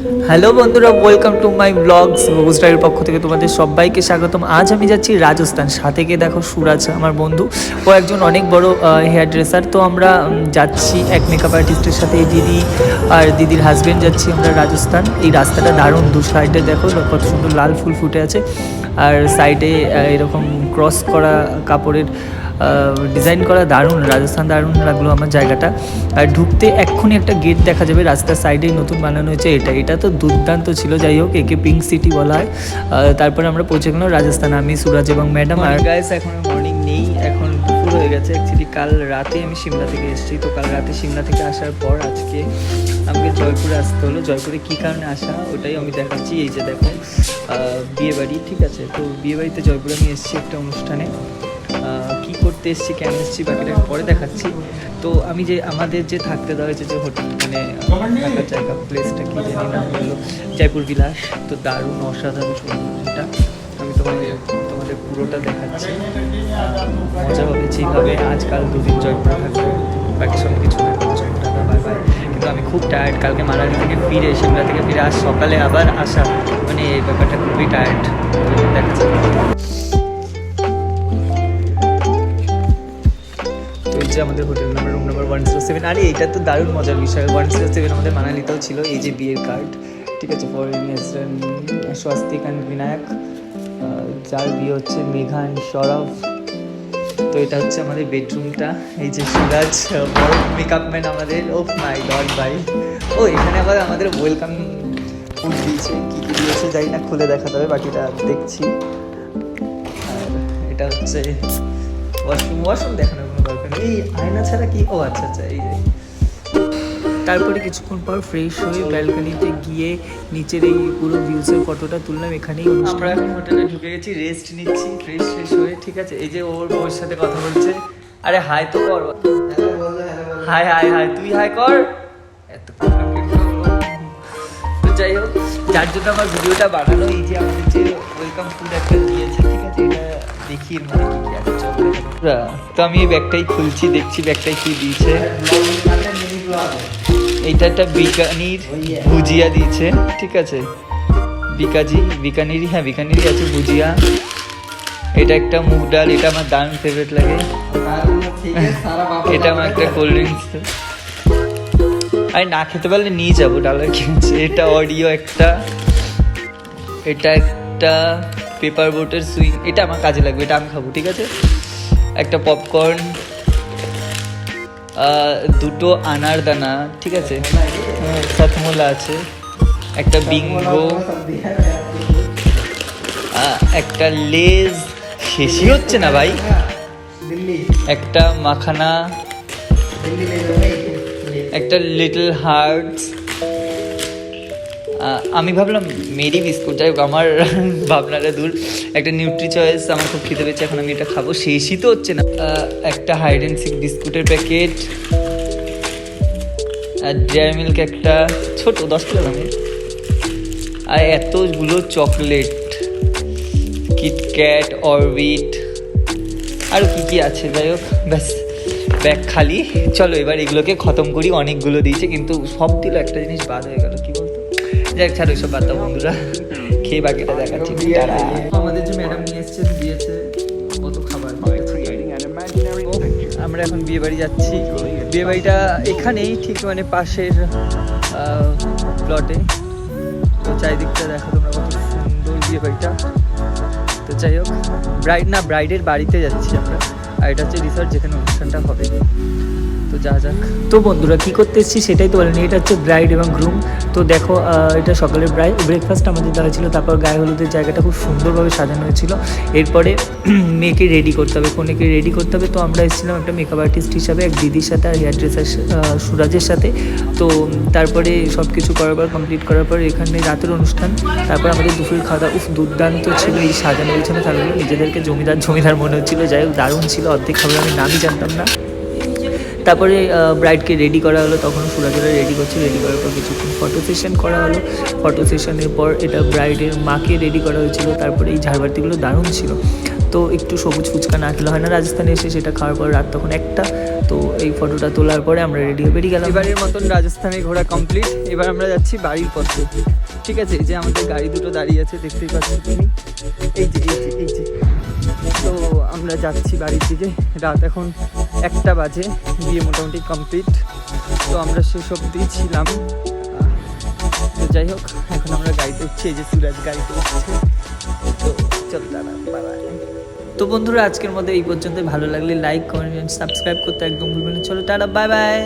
Hello বন্ধুরা, welcome to my blogs. গুজরাটের পক্ষ থেকে তোমাদের সবাইকে স্বাগতম। আজ আমি যাচ্ছি রাজস্থান। সাথে গিয়ে দেখো সুরাজ আমার বন্ধু, ও একজন অনেক বড় হেয়ার ড্রেসার। তো আমরা যাচ্ছি এক মেকআপ আর্টিস্টের সাথে, এই দিদি আর দিদির হাজব্যান্ড যাচ্ছি আমরা রাজস্থান। এই রাস্তাটা দারুণ, দু সাইডে দেখো কত সুন্দর লাল ফুল ফুটে আছে, আর সাইডে এরকম ক্রস করা কাপড়ের ডিজাইন করা, দারুণ রাজস্থান, দারুণ লাগলো আমার জায়গাটা। আর ঢুকতে এক্ষুনি একটা গেট দেখা যাবে, রাস্তার সাইডেই নতুন বানানো হয়েছে। এটা তো দুর্দান্ত ছিল। যাই হোক, একে পিঙ্ক সিটি বলা হয়। তারপরে আমরা পৌঁছে গেলাম রাজস্থান, আমি, সুরাজ এবং ম্যাডাম। আর গাইস, এখন মর্নিং নেই, এখন দুপুর হয়ে গেছে। অ্যাকচুয়ালি কাল রাতে আমি সিমলা থেকে এসেছি। তো কাল রাতে সিমলা থেকে আসার পর আজকে আমাকে জয়পুরে আসতে হলো। জয়পুরে কী কারণে আসা ওটাই আমি দেখাচ্ছি। এই যে দেখো বিয়েবাড়ি, ঠিক আছে। তো বিয়েবাড়িতে জয়পুরে আমি এসেছি একটা অনুষ্ঠানে। কি করতে এসেছি, কেন এসেছি বাকিটা পরে দেখাচ্ছি। তো আমি যে আমাদের যে থাকতে দেওয়া হয়েছে যে হোটেল, মানে থাকার জায়গা, প্লেসটা কি জানি না বললো, জয়পুর বিলাস। তো দারুণ অসাধারণ সুন্দর, যেটা আমি তোমাদের পুরোটা দেখাচ্ছি। মজা হবে যেভাবে আজকাল দুদিন জয়পুরে থাকবে, বাকি সব কিছু না। টাকা বাই বাই। কিন্তু আমি খুব টায়ার্ড, কালকে মানালি থেকে ফিরে, সিমলা থেকে ফিরে আজ সকালে আবার আসা, মানে এই ব্যাপারটা খুবই টায়ার্ড। দেখাচ্ছি। আমাদের হোটেল নাম্বার, রুম নাম্বার 107। আরে এটা তো দারুণ মজার বিষয়। 107 আমাদের মানালিতেও ছিল। এই যে বিয়ের কার্ড, ঠিক আছে, ফর স্বস্তিক অ্যান্ড বিনায়ক, যার বিয়ে হচ্ছে মেঘা অ্যান্ড সৌরভ। তো এটা হচ্ছে আমাদের বেডরুমটা। এই যে সুরাজ, বড় মেকআপ ম্যান আমাদের। ও মাই গড ভাই, ও এখানে আবার আমাদের ওয়েলকাম ফুড দিয়েছে। কী কী দিয়েছে জানি না, খুলে দেখাতে হবে, বাকিটা দেখছি। আর এটা হচ্ছে ওয়াশরুম দেখানোর কোনো দরকার নেই। এই আয়না ছাড়া কি, ও আচ্ছা আচ্ছা, এই যে। তারপরে কিছুক্ষণ পর ফ্রেশ হয়ে ব্যালকনিতে গিয়ে নিচের এই পুরো ভিউসের ফটোটা তুললাম। এখানেই আমরা এখন হোটেলে ঢুকে গেছি, রেস্ট নিচ্ছি ফ্রেশ হয়ে, ঠিক আছে। এই যে ওর বউর সাথে কথা বলছে। আরে হাই তো কর, হাই হাই হাই, তুই হাই কর। এত তো যাই হোক, যার জন্য আমার ভিডিওটা বানানো, এই যে আমাদের যে ওয়েলকাম ফুড একটা দিয়েছে, ঠিক আছে, এটা দেখি এর মধ্যে কি কি আছে। তো আমি এই ব্যাগটাই খুলছি, দেখছি ব্যাগটাই কি দিয়েছে। এইটা একটা বিকানির ভুজিয়া দিয়েছে, ঠিক আছে। বিকানিরই, হ্যাঁ বিকানিরই আছে ভুজিয়া। এটা একটা মুগ ডাল, এটা আমার দারুণ ফেভারিট লাগে। এটা আমার একটা কোল্ড ড্রিঙ্কস। আরে না খেতে পারলে নিয়ে যাবো, ডালার কি আছে। এটা অডিও একটা, এটা একটা পেপার বোটের সুইং, এটা আমার কাজে লাগবে, এটা আমি খাবো, ঠিক আছে। একটা পপকর্ন, দুটো আনারদানা, ঠিক আছে, সাতমোলা আছে, একটা বিঙ্গো, একটা লেজ, শেষই হচ্ছে না ভাই, একটা মাখানা, একটা লিটল হার্টস। আমি ভাবলাম মেরি বিস্কুট, যাই হোক আমার ভাবনাটা দূর। একটা নিউট্রি চয়েস, আমার খুব খেতে পেয়েছে, এখন আমি এটা খাবো, শেষই তো হচ্ছে না। একটা হাইড অ্যান্ড সিক বিস্কুটের প্যাকেট, আর ডেয়ারি মিল্ক একটা ছোট 10 টাকা দামের, আর এতগুলো চকলেট, কিটক্যাট, অরবিট, আরও কী কী আছে। যাই হোক, ব্যাস ব্যাগ খালি। চলো এবার এগুলোকে খতম করি। অনেকগুলো দিয়েছে, কিন্তু সব দিল, একটা জিনিস বাদ হয়ে গেল, কি বলতো। যাই হোক, ছাড়ো ওইসব বাদ দাও বন্ধুরা, খেয়ে বাকিটা দেখাচ্ছি। আমাদের যে ম্যাডাম নিয়ে এসছেন, দিয়েছে কত খাবার। আমরা এখন বিয়ে বাড়ি যাচ্ছি। বিয়ে বাড়িটা এখানেই, ঠিক মানে পাশের প্লটে। তো চারিদিকটা দেখো তোমরা, কত সুন্দর বিয়ে বাড়িটা। তো যাই হোক, ব্রাইডের বাড়িতে যাচ্ছি আমরা। আর এটা হচ্ছে রিসর্ট, যেখানে অনুষ্ঠানটা হবে। তো যা যাক। তো বন্ধুরা, কী করতে এসেছি সেটাই তো বলেনি। এটা হচ্ছে ব্রাইড এবং গ্রুম। তো দেখো, এটা সকালের ব্রেকফাস্ট আমাদের দেওয়া হয়েছিল। তারপর গায়ে হলুদের জায়গাটা খুব সুন্দরভাবে সাজানো হয়েছিল। এরপরে মেয়েকে রেডি করতে হবে, কনেকে রেডি করতে হবে। তো আমরা এসেছিলাম একটা মেকআপ আর্টিস্ট হিসাবে, এক দিদির সাথে আর হেয়ার ড্রেসার সুরাজের সাথে। তো তারপরে সব কিছু করার পর, কমপ্লিট করার পর এখানে রাতের অনুষ্ঠান। তারপর আমাদের দুপুরের খাওয়া দাওয়া, দুর্দান্ত ছিল। এই সাজানো গোছানো থাকলো, নিজেদেরকে জমিদার মনে হচ্ছিলো। যাই হোক, দারুণ ছিল। অর্ধেক খাবার আমি নামই জানতাম না। তারপরে ব্রাইডকে রেডি করা হলো, তখনও সুরাজেরা রেডি করছে। রেডি করার পর কিছুক্ষণ ফটো সেশন করা হলো। ফটো সেশনের পর এটা ব্রাইডের মাকে রেডি করা হয়েছিল। তারপরে এই ঝাড়বাতিগুলো দারুণ ছিল। তো একটু সবুজ ফুচকা না খেলে হয় না রাজস্থানে এসে। সেটা খাওয়ার পর রাত তখন 1টা। তো এই ফটোটা তোলার পরে আমরা রেডি হয়ে বেরিয়ে গেলাম। এবারের মতন রাজস্থানে ঘোরা কমপ্লিট। এবার আমরা যাচ্ছি বাড়ির পথে। ঠিক আছে, এই যে আমাদের গাড়ি দুটো দাঁড়িয়ে আছে, দেখতেই পাচ্ছ তুমি। এই যে এই যে এই যে তো আমরা যাচ্ছি বাড়ির দিকে। রাত এখন 1টা বাজে, বিয়ে মোটামুটি কমপ্লিট। তো আমরা সেসব দিয়ে ছিলাম। তো যাই হোক, এখন আমরা গাড়িতে উঠছি। এই যে সুরাজ গাড়িতে উঠছে। তো চল দাঁড়া বাড়ায়। তো বন্ধুরা, আজকের মধ্যে এই পর্যন্ত। ভালো লাগলে লাইক, কমেন্ট, সাবস্ক্রাইব করতে একদম ভুলবেন না। চলো টাটা, বাই বাই।